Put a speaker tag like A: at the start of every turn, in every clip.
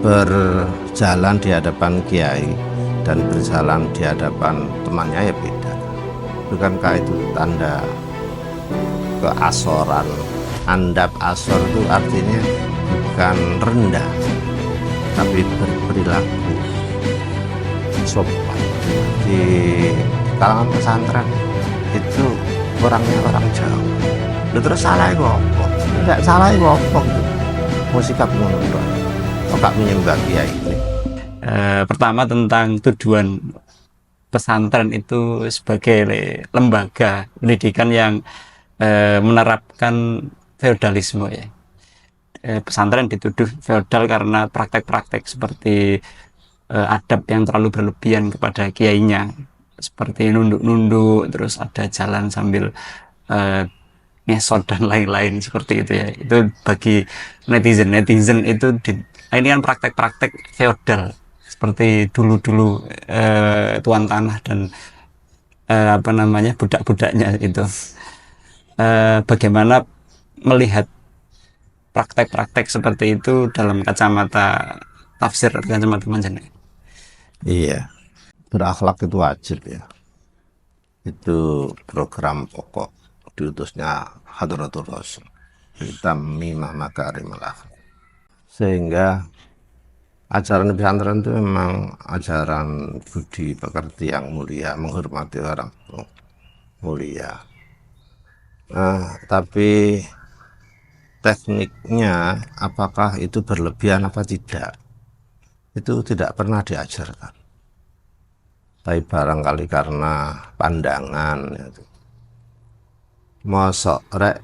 A: berjalan di hadapan kiai dan berjalan di hadapan temannya ya beda. Bukankah itu tanda keasoran? Andap asor itu artinya bukan rendah, tapi berperilaku sopan. Di kalangan pesantren itu orangnya orang Jawa. Lu terus salah itu apa? Tidak salah itu apa gitu. Mau sikap ngono tok. Kok gak menyembah kiai ini?
B: Pertama tentang tujuan pesantren itu sebagai lembaga pendidikan yang menerapkan feodalisme ya. Pesantren dituduh feodal karena praktek-praktek seperti adab yang terlalu berlebihan kepada kiainya, seperti nunduk-nunduk, terus ada jalan sambil ngesot dan lain-lain seperti itu ya. Itu bagi netizen itu ini kan praktek-praktek feodal seperti dulu-dulu tuan tanah dan budak-budaknya itu. Bagaimana melihat praktek-praktek seperti itu dalam kacamata tafsir, kacamata manjana?
A: Iya, berakhlak itu wajib ya. Itu program pokok diutusnya Hadratul Rasul. Kita mimah makarimul akhlak. Sehingga ajaran pesantren itu memang ajaran budi pekerti yang mulia, menghormati orang mulia. Tapi tekniknya apakah itu berlebihan apa tidak, itu tidak pernah diajarkan. Tapi barangkali karena pandangan itu. Mosok rek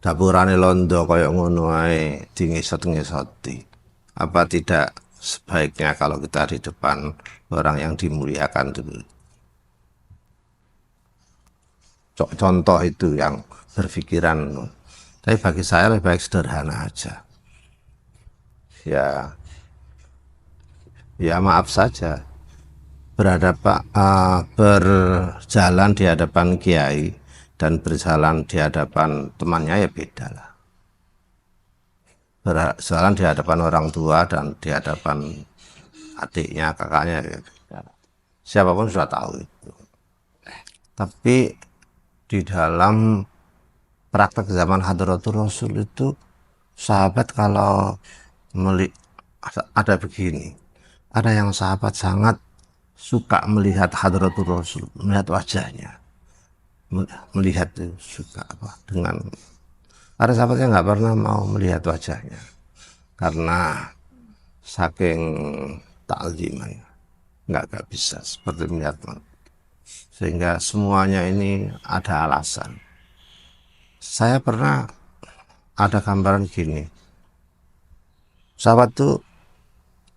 A: dapurane londo koyok ngono ae dingesot-ngesoti. Apa tidak sebaiknya kalau kita di depan orang yang dimuliakan dulu? Contoh itu yang berpikiran. Tapi bagi saya lebih baik sederhana aja. Ya maaf saja. Berjalan di hadapan kiai dan berjalan di hadapan temannya ya beda lah. Berjalan di hadapan orang tua dan di hadapan adiknya, kakaknya ya beda. Siapapun sudah tahu itu. Tapi di dalam praktek zaman Hadratul Rasul itu sahabat kalau ada begini, ada yang sahabat sangat suka melihat Hadratul Rasul, melihat wajahnya, melihat itu suka apa dengan, ada sahabat yang nggak pernah mau melihat wajahnya karena saking takzimannya, nggak bisa seperti melihat, sehingga semuanya ini ada alasan. Saya pernah ada gambaran gini, sahabat tuh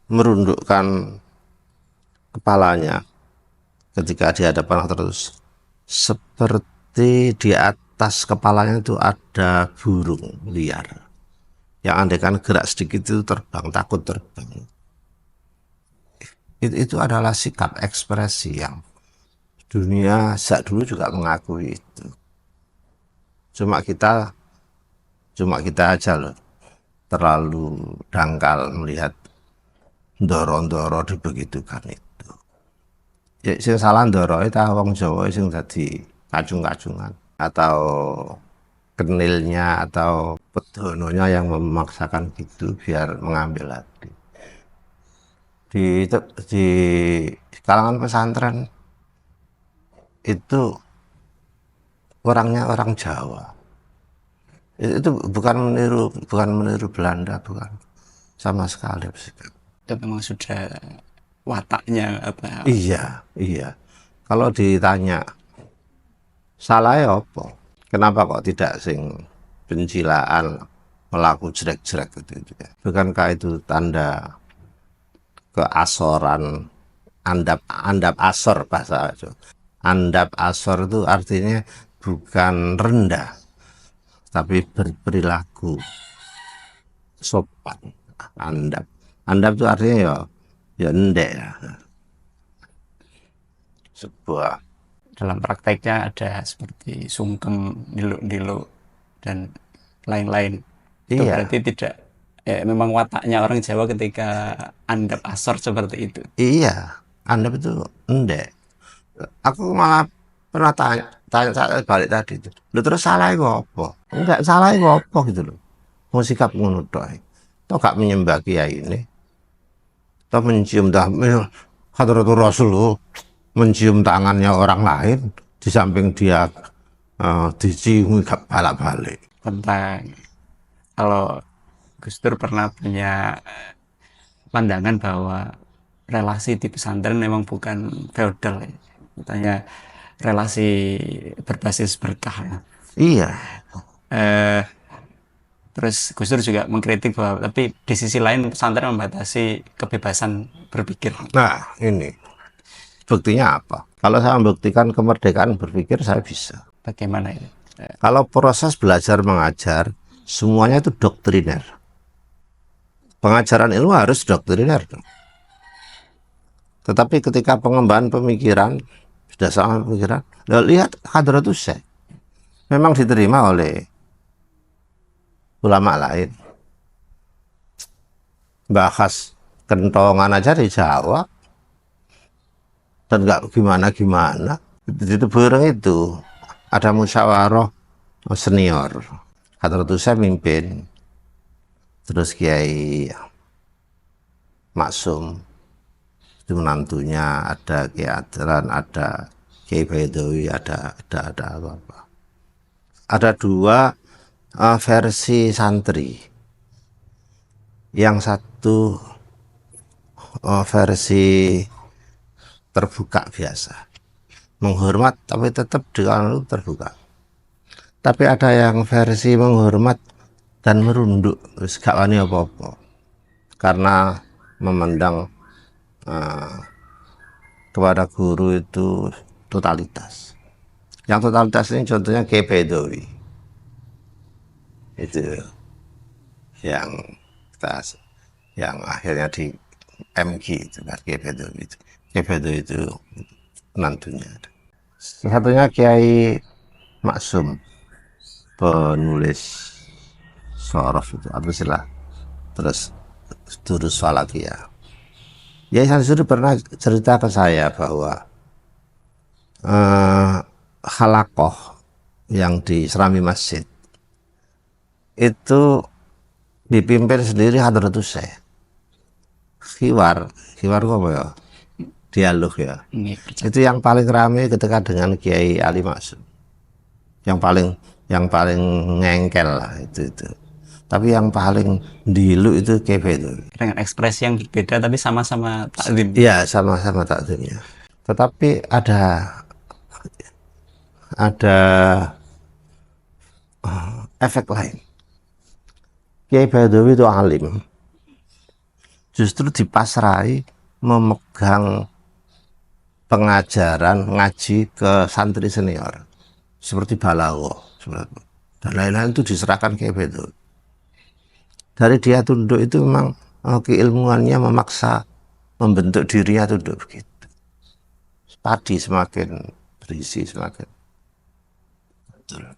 A: merundukkan kepalanya ketika di hadapan terus, seperti di atas kepalanya itu ada burung liar yang andaikan gerak sedikit itu terbang, takut terbang. Itu adalah sikap ekspresi yang dunia sejak dulu juga mengakui itu. Cuma kita aja loh terlalu dangkal melihat ndoro-ndoro dibegitukan itu. Ya sing salah ndoro itu wong Jawa sing dadi kacung-kacungan atau kenilnya atau pedononya yang memaksakan gitu biar mengambil hati. Di kalangan pesantren itu orangnya orang Jawa. Itu bukan meniru Belanda, bukan sama sekali.
B: Itu memang sudah wataknya apa?
A: Iya. Kalau ditanya salah ya apa? Kenapa kok tidak sing pencilaan melaku jelek-jelek gitu ya? Bukankah itu tanda keasoran? Andap asor bahasa itu. Andap asor itu artinya bukan rendah, tapi berperilaku sopan. Andap itu artinya ya endek ya. Sebuah
B: Dalam prakteknya ada seperti sungkem, niluk-niluk dan lain-lain. Itu
A: iya
B: berarti tidak memang wataknya orang Jawa ketika andap asor seperti itu.
A: Iya, Anda itu endek. Aku malah pernah tanya balik tadi itu. Lu terus salah itu apa? Enggak salah itu apa gitu loh. Mau sikap ngono tok. Toh gak menyembah kiai ini. Toh mencium dah Hadratur Rasul loh, mencium tangannya orang lain di samping dia diciumi balik-balik.
B: Tentang kalau Gus Dur pernah punya pandangan bahwa relasi di pesantren memang bukan feodal ya. Katanya relasi berbasis berkah ya.
A: Iya,
B: Eh, Terus Gus Dur juga mengkritik bahwa tapi di sisi lain pesantren membatasi kebebasan berpikir.
A: nah ini buktinya apa? Kalau saya membuktikan kemerdekaan berpikir saya bisa.
B: Bagaimana itu?
A: Kalau proses belajar mengajar semuanya itu doktriner. Pengajaran ilmu harus doktriner. Tetapi ketika pengembangan pemikiran sudah sama pemikiran, lihat Hadratus Syekh memang diterima oleh ulama lain. Bahas kentongan aja dijawab dan nggak gimana-gimana. Itu bareng itu ada musyawarah senior. Hadratus Syekh mimpin, terus Kiai Maksum itu menantunya, ada Kiai Adran, ada Kiai Baidowi, ada apa-apa. Ada dua versi santri. Yang satu versi terbuka biasa, menghormat tapi tetap dengan terbuka. Tapi ada yang versi menghormat dan merunduk, terus gak wani apa-apa, karena memandang kepada guru itu totalitas. Yang totalitas ini contohnya Kiai Baidowi. Itu yang akhirnya di MG itu kan Kiai Baidowi itu. Kiai Baidowi itu menantunya. Satunya Kiai Maksum, penulis Sorof itu apa istilah, terus Durus Falakiyah. Ya, Sansuri pernah cerita ke saya bahwa halakoh yang di Serami Masjid itu dipimpin sendiri Hadratus Syekh. Khiwar apa ya? Dialog ya. Itu yang paling ramai ketika dengan Kiai Ali Maksum. Yang paling ngengkel lah itu. Tapi yang paling dilu itu Kiai itu.
B: Dengan ekspresi yang berbeda tapi sama-sama takdim.
A: Iya, sama-sama takdimnya. Tetapi ada efek lain. Kiai Baidowi itu alim, justru dipasrai memegang pengajaran ngaji ke santri senior seperti Balawo dan lain-lain, itu diserahkan Kiai Baidowi. Dari dia tunduk itu memang keilmuannya memaksa membentuk dirinya tunduk begitu. Padi semakin berisi semakin betul.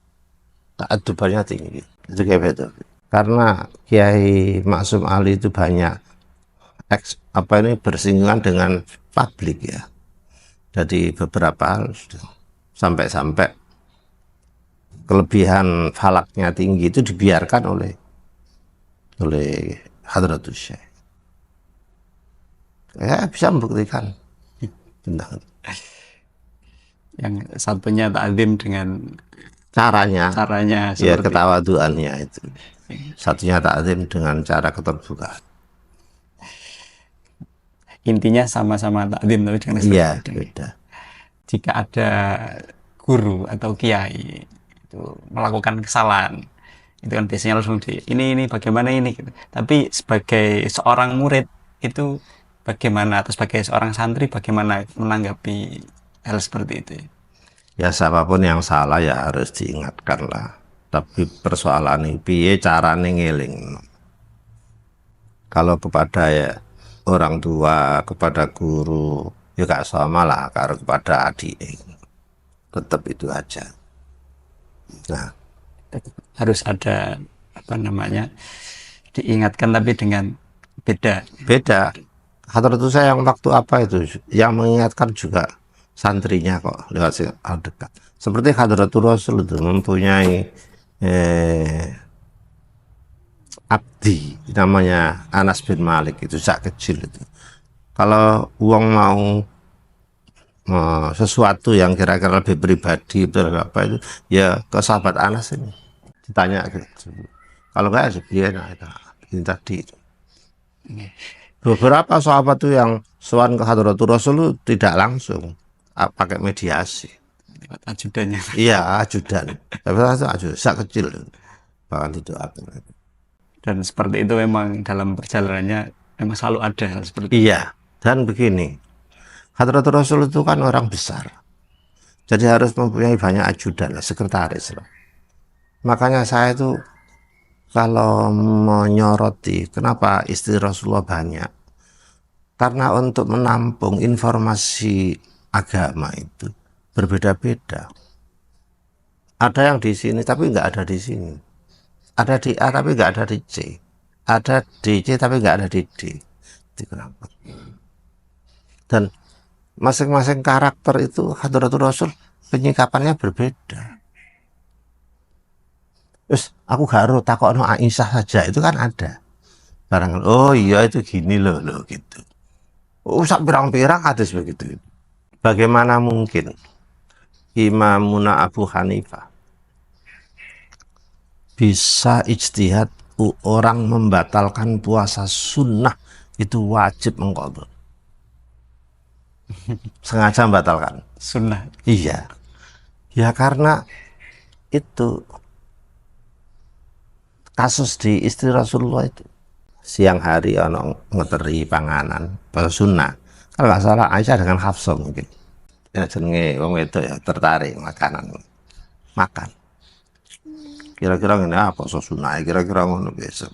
A: Ta'adubannya tinggi. Itu Kiai Baidowi. Karena Kiai Maksum Ali itu banyak bersinggungan dengan publik ya. Jadi beberapa hal sampai kelebihan falaknya tinggi itu dibiarkan oleh Hadratus Syekh. Ya, bisa membuktikan tentang
B: Yang satunya takdim dengan
A: caranya ya, ketawaduannya itu. Satunya takdim dengan cara keterbukaan.
B: Intinya sama-sama takdim tapi dengan
A: Iya, beda.
B: Jika ada guru atau kiai itu melakukan kesalahan, itu kan biasanya langsung ini bagaimana ini gitu. Tapi sebagai seorang murid itu bagaimana, atau sebagai seorang santri bagaimana menanggapi hal seperti itu?
A: Ya, siapapun yang salah ya harus diingatkan lah. Tapi persoalan ini piye carane ngeling. Kalau kepada orang tua, kepada guru, ya gak sama lah kalau kepada adik. Tetap itu aja. Nah,
B: Harus ada diingatkan tapi dengan beda.
A: Beda. Hadratus saya yang waktu apa itu yang mengingatkan juga santrinya kok lewat dekat. Seperti Hadratul Rasul itu mempunyai abdi namanya Anas bin Malik, itu sejak kecil itu. Kalau uang mau sesuatu yang kira-kira lebih pribadi apa itu ya ke sahabat Anas ini ditanya gitu. Kalau enggak ya nah, itu tadi itu. Beberapa sahabat tuh yang sowan ke Hadratul Rasul itu tidak langsung pakai mediasi.
B: Lewat ajudannya.
A: Iya, ajudan. Tapi itu ajudan sejak kecil bahkan itu aku.
B: Dan seperti itu memang dalam perjalanannya memang selalu ada hal seperti itu.
A: Iya, dan begini. Hadratul Rasul itu kan orang besar. Jadi harus mempunyai banyak ajudan, sekretaris. Makanya saya itu kalau menyoroti kenapa istri Rasulullah banyak. Karena untuk menampung informasi agama itu berbeda-beda. Ada yang di sini tapi nggak ada di sini. Ada di A tapi nggak ada di C. Ada di C tapi nggak ada di D. Itu kenapa? Dan masing-masing karakter itu Hadratul Rasul penyikapannya berbeda. Terus aku gak takokno Aisyah saja itu kan ada. Barang oh iya itu gini loh gitu. Oh sak pirang-pirang hadis begitu. Bagaimana mungkin Imamuna Abu Hanifah bisa ijtihad orang membatalkan puasa sunnah itu wajib mengqadha. Sengaja membatalkan
B: Sunnah.
A: iya ya karena itu kasus di istri Rasulullah itu siang hari ono ngeteri panganan puasa sunnah kalau nggak salah Aisyah dengan Hafsah mungkin ya jenenge wong itu ya tertarik makanan makan kira-kira ini apa puasa sunnah kira-kira ngono biasa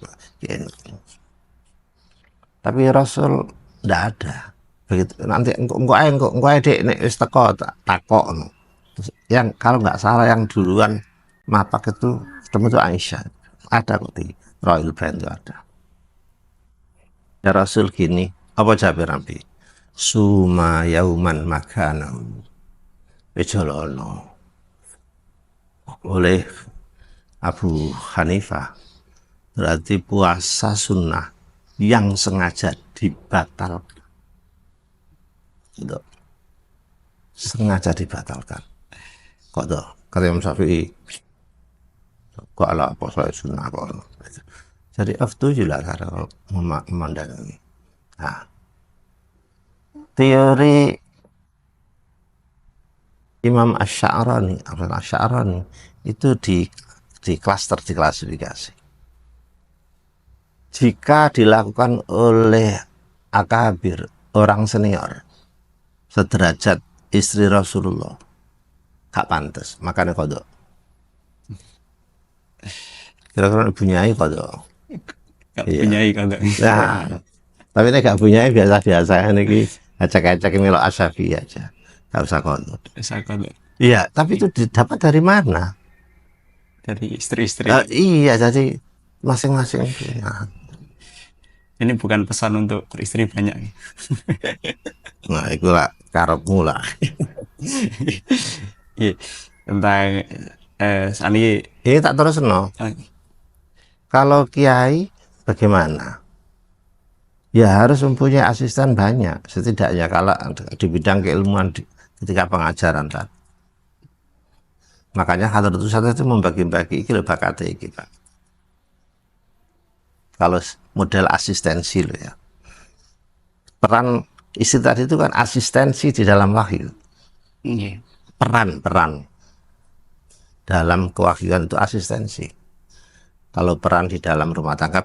A: tapi Rasul ndak ada begitu nanti engko dek nek wis teko takok yang kalau nggak salah yang duluan mapak itu ketemu tuh Aisyah ada kok di Royal Band itu ada ya Rasul gini apa jawab Nabi suma yauman makanau ejolono oleh Abu Hanifah berarti puasa sunnah yang sengaja dibatalkan itu sengaja dibatalkan kok tuh kata Imam Syafi'i kok ala apa saya sunnah kok jadi aftujulah kalau memandangi nah teori Imam Asy'arani itu di klaster diklasifikasi jika dilakukan oleh akabir orang senior sederajat istri Rasulullah gak pantas makanya kodok kira-kira punyai kodok
B: Gak punyai kagak.
A: nah tapi ini gak punyai biasa-biasa ini acak-acak melok Asyafi aja gak usah kodok iya tapi itu didapat dari mana
B: dari istri-istri.
A: iya jadi masing-masing punya.
B: Ini bukan pesan untuk beristri banyak.
A: Nah itulah karepmu lah.
B: Iya, tentang Sani
A: Ini tak terus no. Kalau kiai bagaimana? Ya harus mempunyai asisten banyak, setidaknya kalau di bidang keilmuan ketika pengajaran tadi. Makanya Hadratus Ustadz itu membagi-bagi iki lho bakate iki Pak. Kalau model asistensi loh ya. Peran istri tadi itu kan asistensi di dalam wahyu.
B: Iya.
A: Peran dalam kewahyuan itu asistensi. Kalau peran di dalam rumah tangga